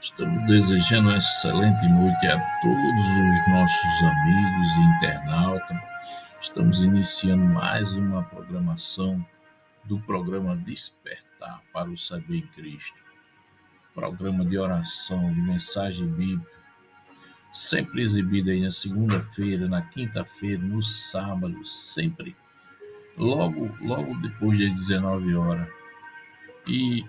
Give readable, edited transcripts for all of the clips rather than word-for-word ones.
Estamos desejando uma excelente noite a todos os nossos amigos e internautas. Estamos iniciando mais uma programação do programa Despertar para o Saber em Cristo. Programa de oração, de mensagem bíblica, sempre exibido aí na segunda-feira, na quinta-feira, no sábado, sempre logo depois das 19 horas. E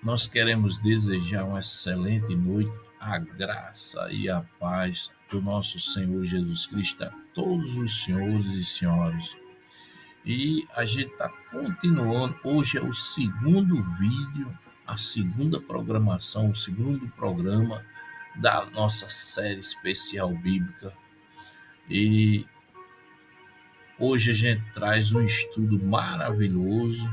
nós queremos desejar uma excelente noite, a graça e a paz do nosso Senhor Jesus Cristo a todos os senhores e senhoras. E a gente está continuando, hoje é o segundo vídeo, a segunda programação, o segundo programa da nossa série especial bíblica. E hoje a gente traz um estudo maravilhoso.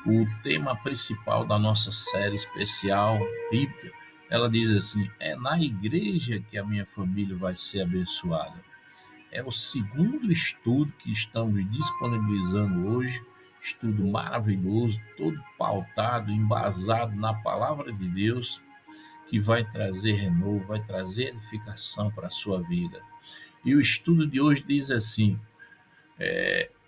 O tema principal da nossa série especial bíblica, ela diz assim: é na igreja que a minha família vai ser abençoada. É o segundo estudo que estamos disponibilizando hoje, estudo maravilhoso, todo pautado, embasado na palavra de Deus, que vai trazer renovo, vai trazer edificação para a sua vida. E o estudo de hoje diz assim: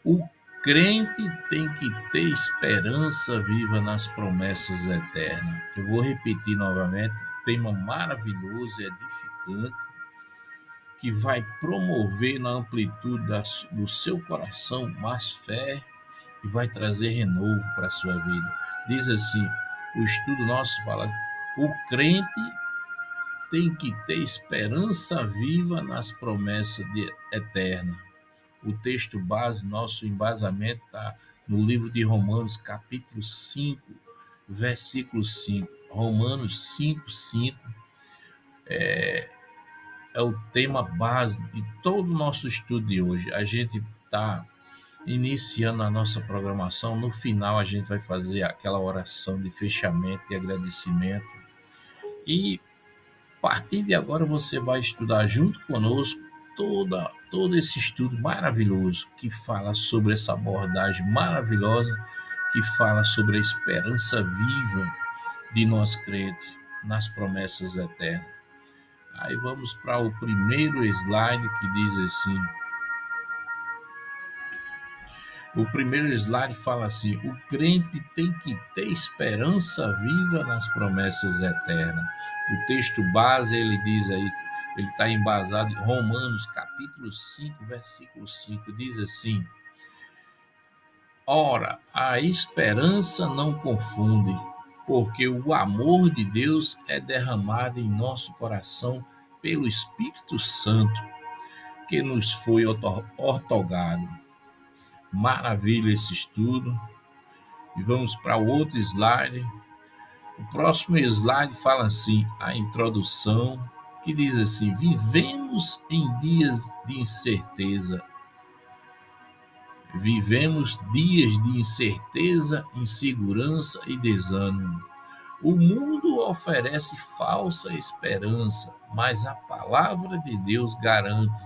o crente tem que ter esperança viva nas promessas eternas. Eu vou repetir novamente, tema maravilhoso e edificante, que vai promover na amplitude do seu coração mais fé e vai trazer renovo para a sua vida. Diz assim, o estudo nosso fala, o crente tem que ter esperança viva nas promessas eternas. O texto base, nosso embasamento está no livro de Romanos, capítulo 5, versículo 5. Romanos 5, 5 é o tema base de todo o nosso estudo de hoje. A gente está iniciando a nossa programação. No final, a gente vai fazer aquela oração de fechamento e agradecimento. E a partir de agora, você vai estudar junto conosco todo esse estudo maravilhoso que fala sobre essa abordagem maravilhosa, que fala sobre a esperança viva de nós crentes nas promessas eternas. Aí vamos para o primeiro slide que diz assim. O primeiro slide fala assim: o crente tem que ter esperança viva nas promessas eternas. O texto base, ele diz aí, ele está embasado em Romanos capítulo 5, versículo 5, diz assim: ora, a esperança não confunde, porque o amor de Deus é derramado em nosso coração pelo Espírito Santo que nos foi otorgado. Maravilha esse estudo. E vamos para o outro slide. O próximo slide fala assim, a introdução, que diz assim: vivemos em dias de incerteza. Vivemos dias de incerteza, insegurança e desânimo. O mundo oferece falsa esperança, mas a palavra de Deus garante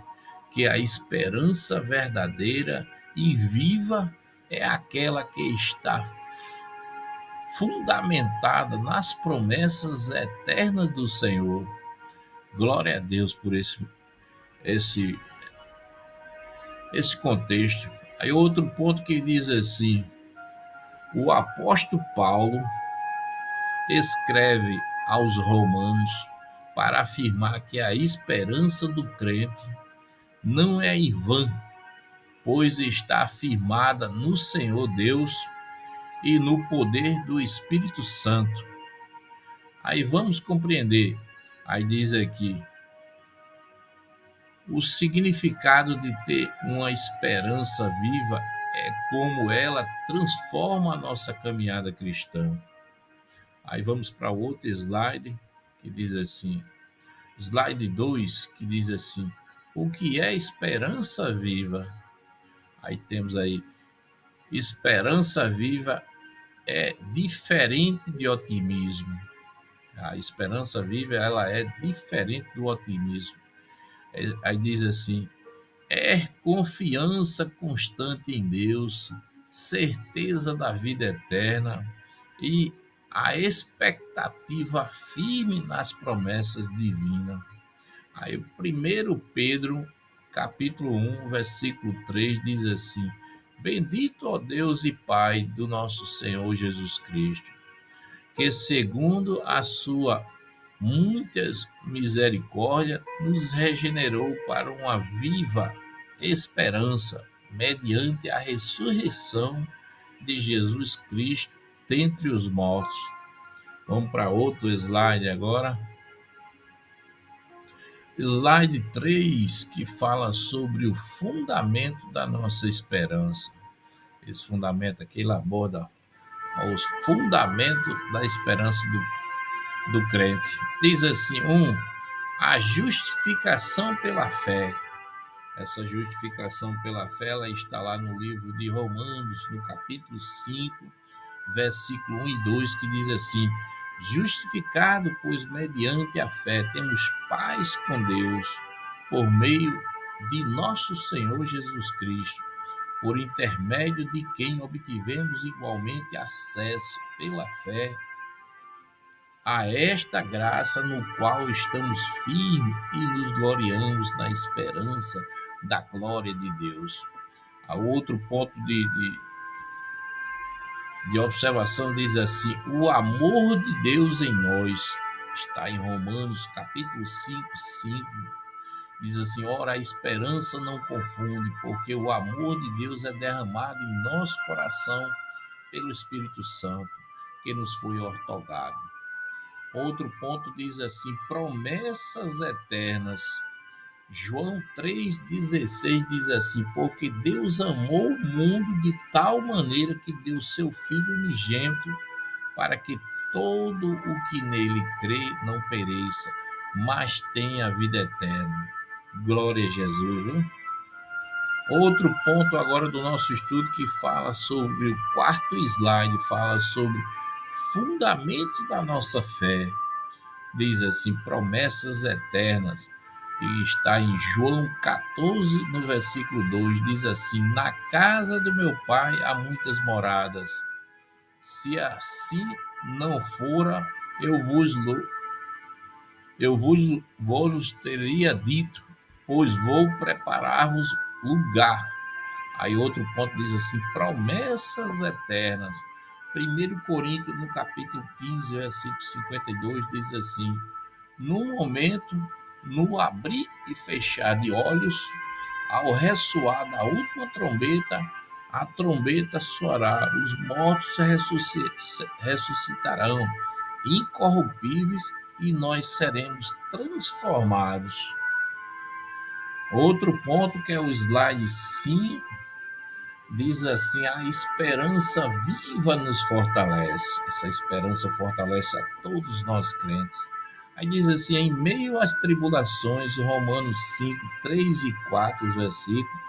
que a esperança verdadeira e viva é aquela que está fundamentada nas promessas eternas do Senhor. Glória a Deus por esse, esse contexto. Aí outro ponto que diz assim, o apóstolo Paulo escreve aos romanos para afirmar que a esperança do crente não é em vão, pois está firmada no Senhor Deus e no poder do Espírito Santo. Aí vamos compreender. Aí diz aqui, o significado de ter uma esperança viva é como ela transforma a nossa caminhada cristã. Aí vamos para outro slide, que diz assim, slide 2, que diz assim, o que é esperança viva? Aí temos aí, esperança viva é diferente de otimismo. A esperança viva, ela é diferente do otimismo. Aí diz assim, é confiança constante em Deus, certeza da vida eterna e a expectativa firme nas promessas divinas. Aí, o 1 Pedro, capítulo 1, versículo 3, diz assim: Bendito, ó Deus e Pai do nosso Senhor Jesus Cristo, que segundo a sua muitas misericórdia nos regenerou para uma viva esperança mediante a ressurreição de Jesus Cristo dentre os mortos. Vamos para outro slide agora. Slide 3, que fala sobre o fundamento da nossa esperança. Esse fundamento aqui ele aborda os fundamentos da esperança do crente. Diz assim: a justificação pela fé. Essa justificação pela fé ela está lá no livro de Romanos, no capítulo 5, versículo 1 e 2, que diz assim: Justificado, pois mediante a fé temos paz com Deus, por meio de nosso Senhor Jesus Cristo, por intermédio de quem obtivemos igualmente acesso pela fé a esta graça no qual estamos firmes e nos gloriamos na esperança da glória de Deus. A outro ponto de observação diz assim: o amor de Deus em nós, está em Romanos capítulo 5, 5, diz assim: ora, a esperança não confunde, porque o amor de Deus é derramado em nosso coração pelo Espírito Santo, que nos foi outorgado. Outro ponto diz assim: promessas eternas. João 3,16 diz assim: porque Deus amou o mundo de tal maneira que deu seu Filho unigênito, para que todo o que nele crê não pereça, mas tenha a vida eterna. Glória a Jesus. Viu? Outro ponto agora do nosso estudo que fala sobre o quarto slide, fala sobre fundamentos da nossa fé. Diz assim: promessas eternas. E está em João 14, no versículo 2, diz assim: na casa do meu pai há muitas moradas. Se assim não fora, eu vos teria dito, pois vou preparar-vos lugar. Aí outro ponto diz assim: promessas eternas. 1 Coríntios, no capítulo 15, versículo 52, diz assim: no momento, no abrir e fechar de olhos, ao ressoar da última trombeta, a trombeta soará, os mortos ressuscitarão, incorruptíveis, e nós seremos transformados. Outro ponto, que é o slide 5, diz assim: a esperança viva nos fortalece. Essa esperança fortalece a todos nós crentes. Aí diz assim: em meio às tribulações, Romanos 5, 3 e 4, versículo,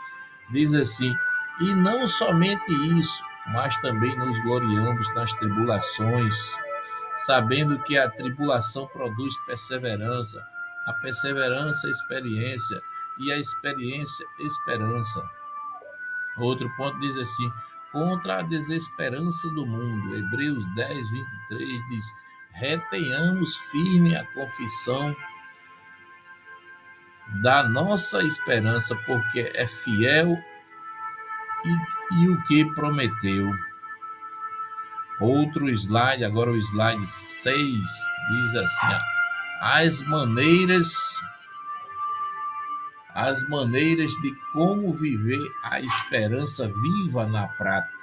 diz assim: e não somente isso, mas também nos gloriamos nas tribulações, sabendo que a tribulação produz perseverança, a perseverança, experiência, e a experiência, esperança. Outro ponto diz assim: contra a desesperança do mundo. Hebreus 10, 23 diz: retenhamos firme a confissão da nossa esperança, porque é fiel e o que prometeu. Outro slide, agora o slide 6, diz assim: as maneiras de como viver a esperança viva na prática.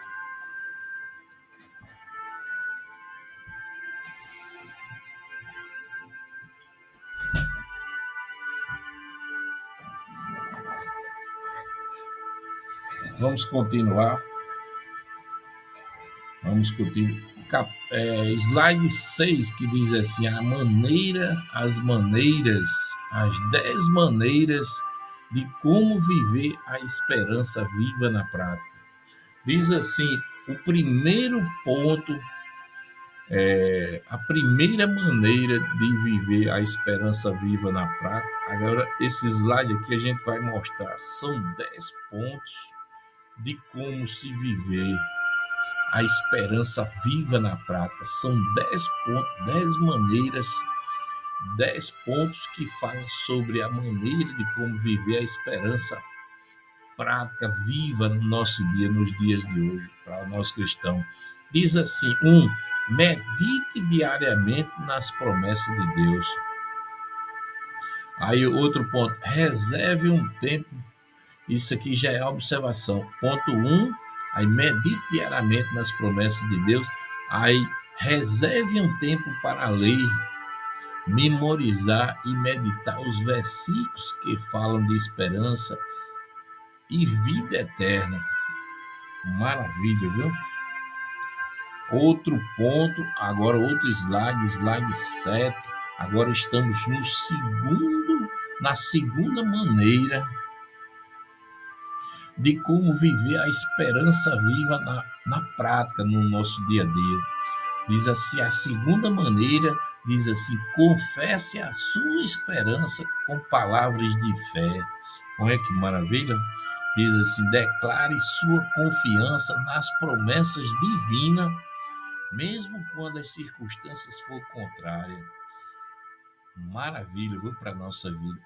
Vamos continuar. Slide 6, que diz assim: as 10 maneiras de como viver a esperança viva na prática. Diz assim: o primeiro ponto, a primeira maneira de viver a esperança viva na prática. Agora, esse slide aqui a gente vai mostrar, são 10 pontos de como se viver a esperança viva na prática. São 10 pontos, 10 maneiras, 10 pontos que falam sobre a maneira de como viver a esperança prática, viva no nosso dia, nos dias de hoje, para nós cristãos. Diz assim: medite diariamente nas promessas de Deus. Aí outro ponto, reserve um tempo. Isso aqui já é a observação. Ponto 1, aí medite diariamente nas promessas de Deus. Aí reserve um tempo para ler, memorizar e meditar os versículos que falam de esperança e vida eterna. Maravilha, viu? Outro ponto, agora outro slide 7. Agora estamos na segunda maneira de como viver a esperança viva na prática, no nosso dia a dia. Diz assim, a segunda maneira, diz assim: confesse a sua esperança com palavras de fé. Olha que maravilha. Diz assim: declare sua confiança nas promessas divinas, mesmo quando as circunstâncias for contrárias. Maravilha, viu, para a nossa vida.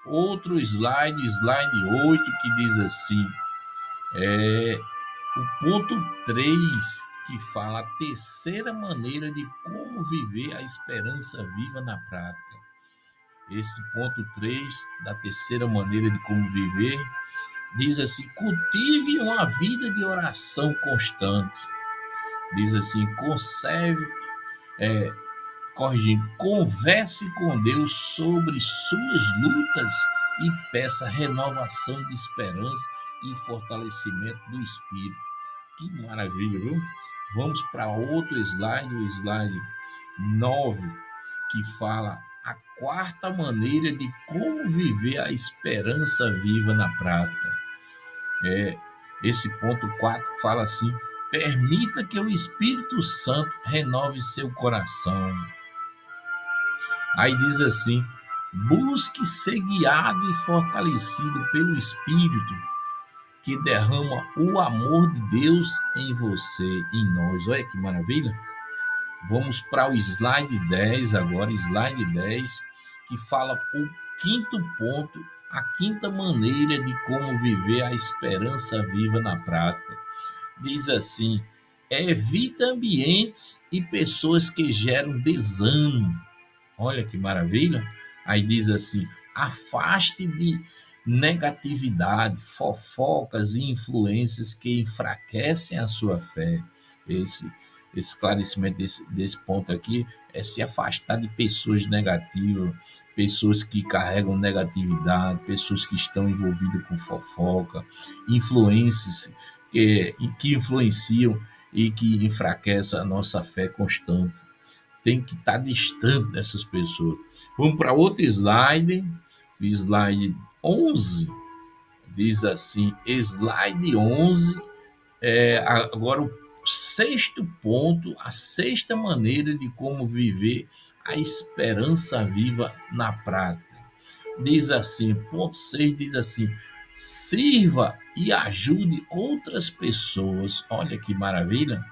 Outro slide 8, que diz assim, o ponto 3, que fala a terceira maneira de como viver a esperança viva na prática. Esse ponto 3, da terceira maneira de como viver, diz assim: cultive uma vida de oração constante. Diz assim: converse com Deus sobre suas lutas e peça renovação de esperança e fortalecimento do espírito. Que maravilha, viu? Vamos para outro slide, o slide 9, que fala a quarta maneira de como viver a esperança viva na prática. Esse ponto 4 fala assim: permita que o Espírito Santo renove seu coração. Aí diz assim: busque ser guiado e fortalecido pelo Espírito, que derrama o amor de Deus em você, em nós. Olha que maravilha. Vamos para o slide 10 agora, slide 10, que fala o quinto ponto, a quinta maneira de como viver a esperança viva na prática. Diz assim: evita ambientes e pessoas que geram desânimo. Olha que maravilha. Aí diz assim: afaste de negatividade, fofocas e influências que enfraquecem a sua fé. Esse esclarecimento desse ponto aqui é se afastar de pessoas negativas, pessoas que carregam negatividade, pessoas que estão envolvidas com fofoca, influências que influenciam e que enfraquecem a nossa fé constante. Tem que estar distante dessas pessoas. Vamos para outro slide, slide 11, diz assim, slide 11, agora o sexto ponto, a sexta maneira de como viver a esperança viva na prática. Diz assim, ponto 6 diz assim: sirva e ajude outras pessoas. Olha que maravilha.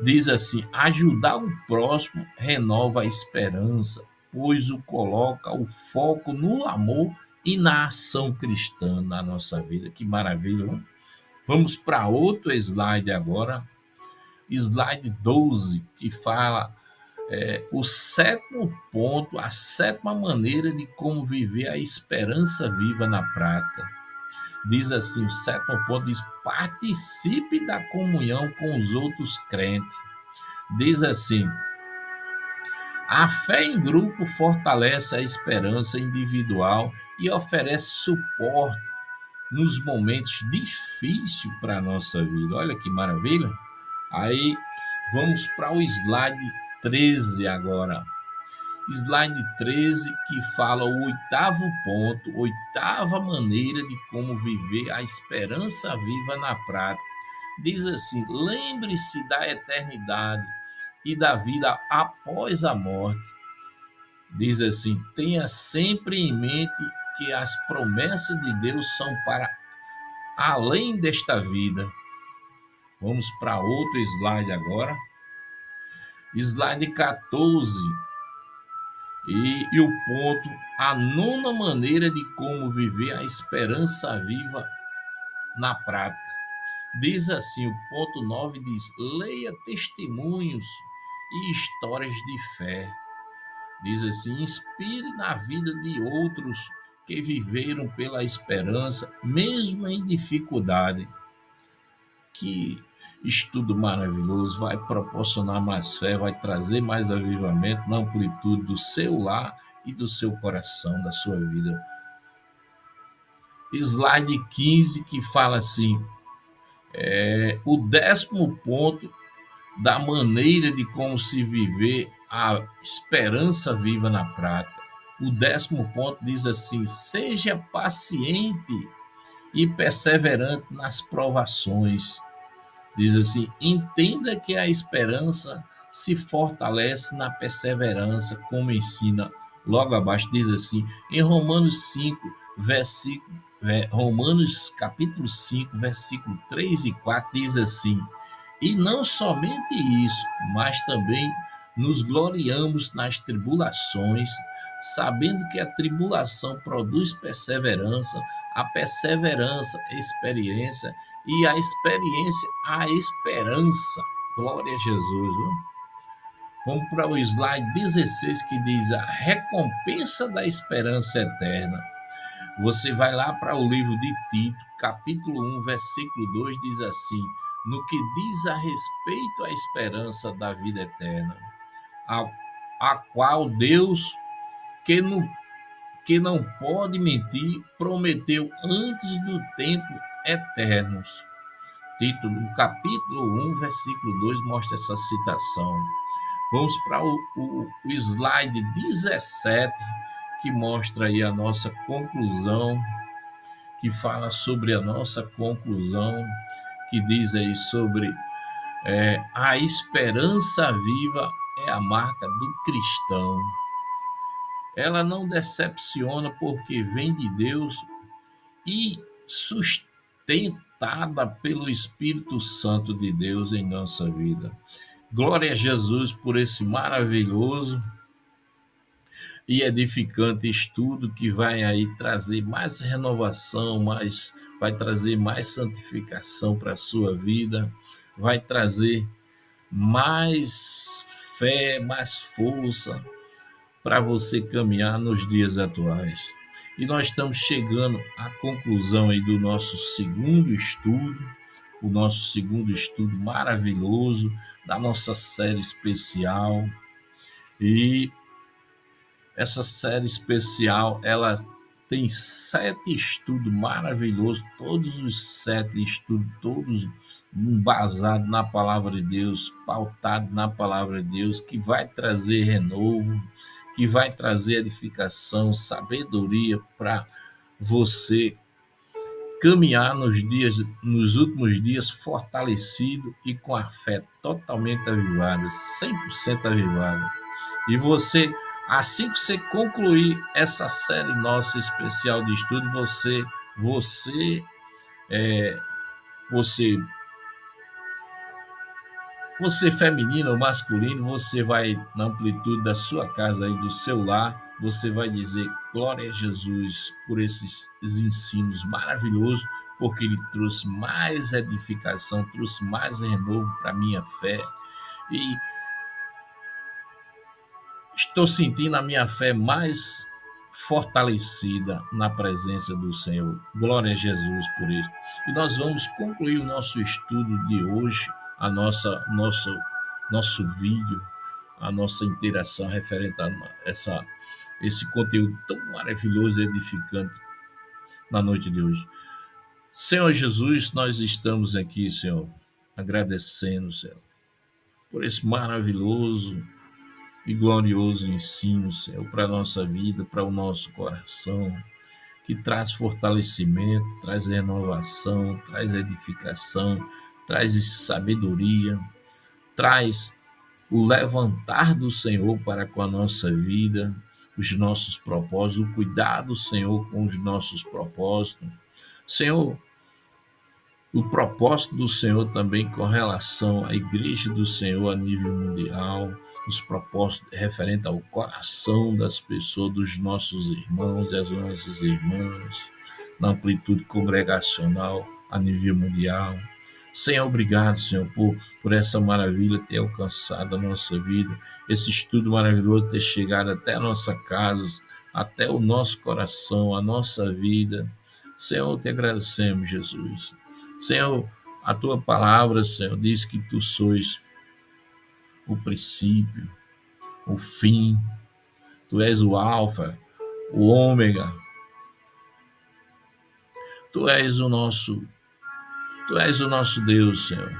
Diz assim: ajudar o próximo renova a esperança, pois o coloca o foco no amor e na ação cristã na nossa vida. Que maravilha, não? Vamos para outro slide agora, slide 12, que fala o sétimo ponto, a sétima maneira de como viver a esperança viva na prática. Diz assim, o sétimo ponto diz: participe da comunhão com os outros crentes. Diz assim: a fé em grupo fortalece a esperança individual e oferece suporte nos momentos difíceis para a nossa vida. Olha que maravilha. Aí vamos para o slide 13 agora. Slide 13, que fala o oitavo ponto, oitava maneira de como viver a esperança viva na prática. Diz assim: lembre-se da eternidade e da vida após a morte. Diz assim: tenha sempre em mente que as promessas de Deus são para além desta vida. Vamos para outro slide agora. Slide 14. E o ponto, a nona maneira de como viver a esperança viva na prática. Diz assim, o ponto 9 diz: leia testemunhos e histórias de fé. Diz assim: inspire na vida de outros que viveram pela esperança, mesmo em dificuldade. Que estudo maravilhoso, vai proporcionar mais fé, vai trazer mais avivamento na amplitude do seu lar e do seu coração, da sua vida. Slide 15 que fala assim, o 10º ponto da maneira de como se viver a esperança viva na prática. O 10º ponto diz assim: seja paciente e perseverante nas provações. Diz assim: entenda que a esperança se fortalece na perseverança, como ensina logo abaixo. Diz assim, em Romanos 5, Romanos capítulo 5, versículo 3 e 4, diz assim: e não somente isso, mas também nos gloriamos nas tribulações, sabendo que a tribulação produz perseverança, a perseverança, experiência, e a experiência, a esperança. Glória a Jesus. Viu? Vamos para o slide 16 que diz a recompensa da esperança eterna. Você vai lá para o livro de Tito, capítulo 1, versículo 2, diz assim: no que diz a respeito à esperança da vida eterna, a qual Deus, que não pode mentir, prometeu antes do tempo eternos. Tito, no capítulo 1, versículo 2, mostra essa citação. Vamos para o slide 17, que mostra aí a nossa conclusão, que fala sobre a nossa conclusão, que diz aí sobre a esperança viva é a marca do cristão. Ela não decepciona porque vem de Deus e sustentada pelo Espírito Santo de Deus em nossa vida. Glória a Jesus por esse maravilhoso e edificante estudo que vai aí trazer mais renovação, vai trazer mais santificação para a sua vida, vai trazer mais fé, mais força para você caminhar nos dias atuais. E nós estamos chegando à conclusão aí do nosso segundo estudo, o nosso segundo estudo maravilhoso da nossa série especial. E essa série especial, ela tem 7 estudos maravilhosos, todos os 7 estudos, todos embasados na palavra de Deus, pautados na palavra de Deus, que vai trazer renovo, que vai trazer edificação, sabedoria para você caminhar nos últimos dias fortalecido e com a fé totalmente avivada, 100% avivada. E você, assim que você concluir essa série nossa especial de estudo, você feminino ou masculino, você vai na amplitude da sua casa e do seu lar, você vai dizer glória a Jesus por esses ensinos maravilhosos, porque ele trouxe mais edificação, trouxe mais renovo para a minha fé. E estou sentindo a minha fé mais fortalecida na presença do Senhor. Glória a Jesus por isso. E nós vamos concluir o nosso estudo de hoje, nosso vídeo, a nossa interação referente a esse conteúdo tão maravilhoso e edificante na noite de hoje. Senhor Jesus, nós estamos aqui, Senhor, agradecendo, Senhor, por esse maravilhoso e glorioso ensino, Senhor, para a nossa vida, para o nosso coração, que traz fortalecimento, traz renovação, traz edificação, traz sabedoria, traz o levantar do Senhor para com a nossa vida, os nossos propósitos, o cuidado, Senhor, com os nossos propósitos. Senhor, o propósito do Senhor também com relação à Igreja do Senhor a nível mundial, os propósitos referentes ao coração das pessoas, dos nossos irmãos e as nossas irmãs, na amplitude congregacional a nível mundial. Senhor, obrigado, Senhor, por essa maravilha ter alcançado a nossa vida, esse estudo maravilhoso ter chegado até a nossa casa, até o nosso coração, a nossa vida. Senhor, te agradecemos, Jesus. Senhor, a tua palavra, Senhor, diz que tu sois o princípio, o fim, tu és o alfa, o ômega, tu és o nosso, tu és o nosso Deus, Senhor.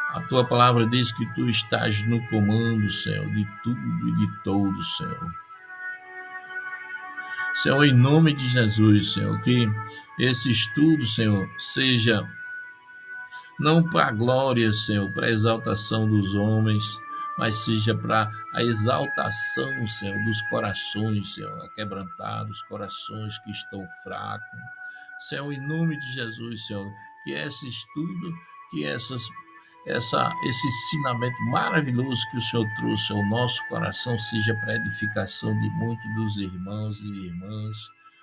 A tua palavra diz que tu estás no comando, Senhor, de tudo e de todos, Senhor. Senhor, em nome de Jesus, Senhor, que esse estudo, Senhor, seja não para a glória, Senhor, para a exaltação dos homens, mas seja para a exaltação, Senhor, dos corações, Senhor, aquebrantados, corações que estão fracos. Senhor, em nome de Jesus, Senhor, que esse estudo, que esse ensinamento maravilhoso que o Senhor trouxe ao nosso coração seja para a edificação de muitos dos irmãos e irmãs,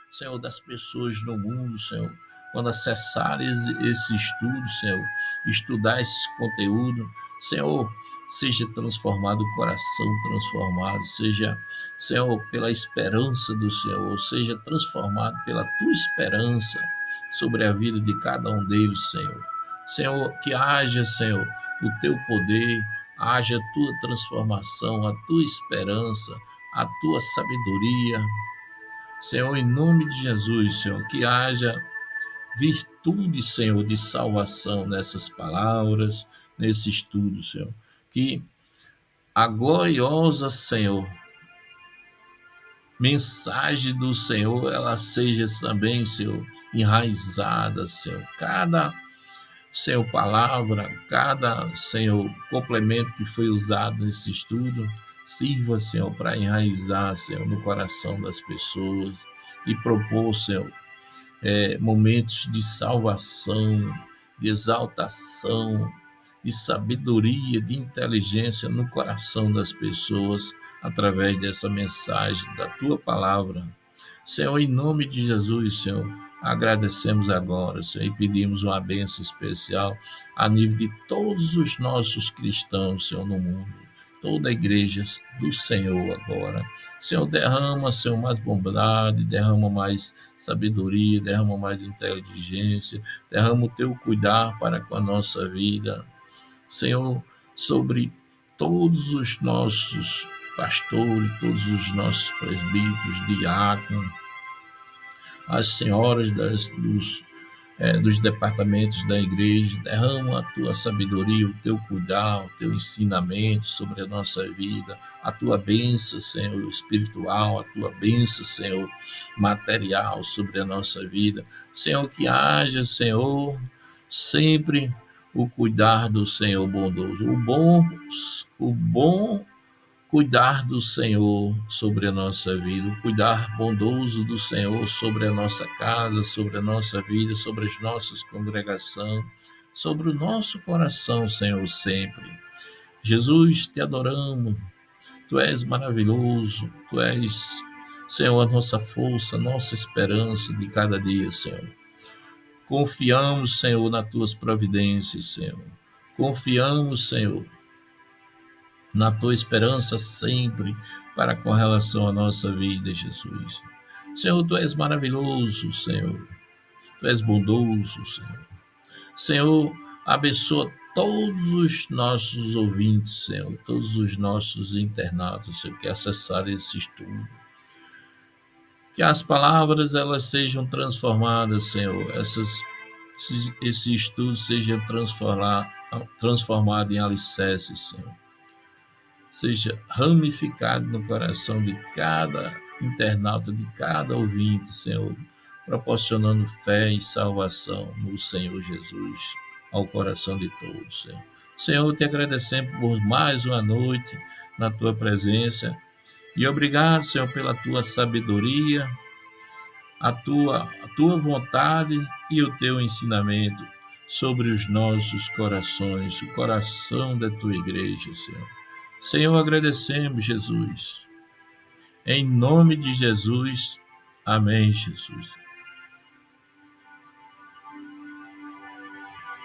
Senhor, das pessoas no mundo, Senhor, quando acessarem esse estudo, Senhor, estudar esses conteúdos, Senhor, seja transformado o coração, transformado, seja, Senhor, pela esperança do Senhor, seja transformado pela tua esperança sobre a vida de cada um deles, Senhor. Senhor, que haja, Senhor, o teu poder, haja a tua transformação, a tua esperança, a tua sabedoria. Senhor, em nome de Jesus, Senhor, que haja virtude, Senhor, de salvação nessas palavras, nesse estudo, Senhor. Que a gloriosa, Senhor, mensagem do Senhor, ela seja também, Senhor, enraizada, Senhor. Cada, Senhor, palavra, cada, Senhor, complemento que foi usado nesse estudo, sirva, Senhor, para enraizar, Senhor, no coração das pessoas e propor, Senhor, momentos de salvação, de exaltação, de sabedoria, de inteligência no coração das pessoas, através dessa mensagem da tua palavra. Senhor, em nome de Jesus, Senhor, agradecemos agora, Senhor, e pedimos uma bênção especial a nível de todos os nossos cristãos, Senhor, no mundo, toda a igreja do Senhor agora. Senhor, derrama, Senhor, mais bondade, derrama mais sabedoria, derrama mais inteligência, derrama o teu cuidar para com a nossa vida. Senhor, sobre todos os nossos pastores, todos os nossos presbíteros, diáconos, as senhoras dos departamentos da igreja, derrama a tua sabedoria, o teu cuidado, o teu ensinamento sobre a nossa vida, a tua bênção, Senhor, espiritual, a tua bênção, Senhor, material sobre a nossa vida. Senhor, que haja, Senhor, sempre o cuidar do Senhor bondoso, o bom cuidar do Senhor sobre a nossa vida, o cuidar bondoso do Senhor sobre a nossa casa, sobre a nossa vida, sobre as nossas congregações, sobre o nosso coração, Senhor, sempre. Jesus, te adoramos, tu és maravilhoso, tu és, Senhor, a nossa força, a nossa esperança de cada dia, Senhor. Confiamos, Senhor, nas tuas providências, Senhor. Confiamos, Senhor, na tua esperança sempre para com relação à nossa vida, Jesus. Senhor, tu és maravilhoso, Senhor. Tu és bondoso, Senhor. Senhor, abençoa todos os nossos ouvintes, Senhor, todos os nossos internautas, Senhor, que acessarem esse estudo. Que as palavras elas sejam transformadas, Senhor. Esse estudo seja transformado em alicerces, Senhor. Seja ramificado no coração de cada internauta, de cada ouvinte, Senhor, proporcionando fé e salvação no Senhor Jesus ao coração de todos, Senhor. Senhor, te agradecemos por mais uma noite na tua presença e obrigado, Senhor, pela tua sabedoria, a tua vontade e o teu ensinamento sobre os nossos corações, o coração da tua igreja, Senhor. Senhor, agradecemos, Jesus. Em nome de Jesus, amém, Jesus.